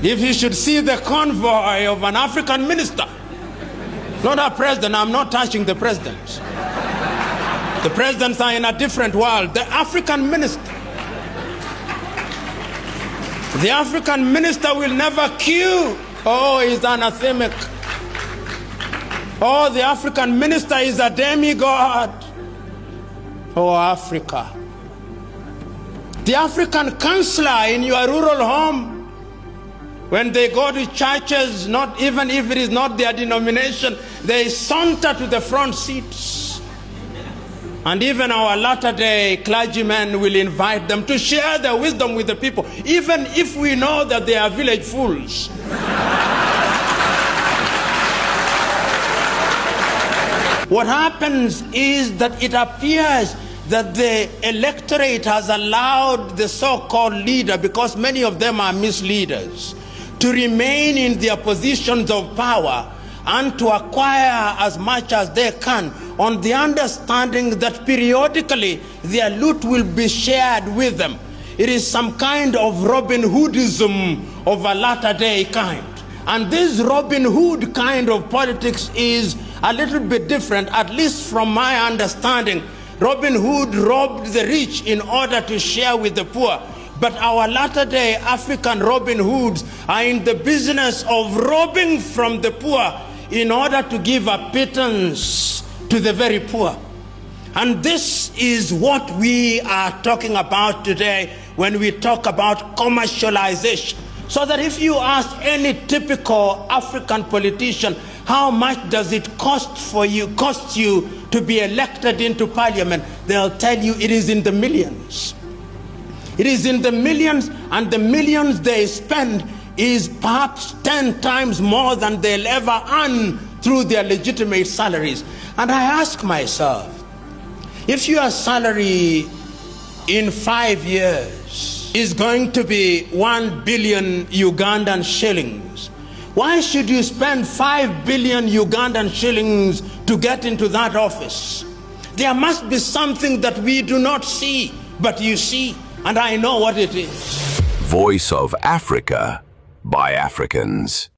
If you should see the convoy of an African minister, not our president, I'm not touching the president. The presidents are in a different world. The African minister will never queue. Oh, he's anathemic. Oh, the African minister is a demigod. Oh, Africa. The African counselor in your rural home, when they go to churches, not even if it is not their denomination, they saunter to the front seats. And even our latter-day clergymen will invite them to share their wisdom with the people, even if we know that they are village fools. What happens is that it appears that the electorate has allowed the so-called leader, because many of them are misleaders, to remain in their positions of power and to acquire as much as they can, on the understanding that periodically their loot will be shared with them. It is some kind of Robin Hoodism of a latter-day kind. And this Robin Hood kind of politics is a little bit different, at least from my understanding. Robin Hood robbed the rich in order to share with the poor. But our latter-day African Robin Hoods are in the business of robbing from the poor in order to give a pittance to the very poor. And this is what we are talking about today when we talk about commercialization. So that if you ask any typical African politician, how much does it cost you to be elected into parliament, they'll tell you it is in the millions. It is in the millions, and the millions they spend is perhaps 10 times more than they'll ever earn through their legitimate salaries. And I ask myself, if your salary in 5 years is going to be 1 billion Ugandan shillings, why should you spend 5 billion Ugandan shillings to get into that office? There must be something that we do not see, but you see, and I know what it is. Voice of Africa by Africans.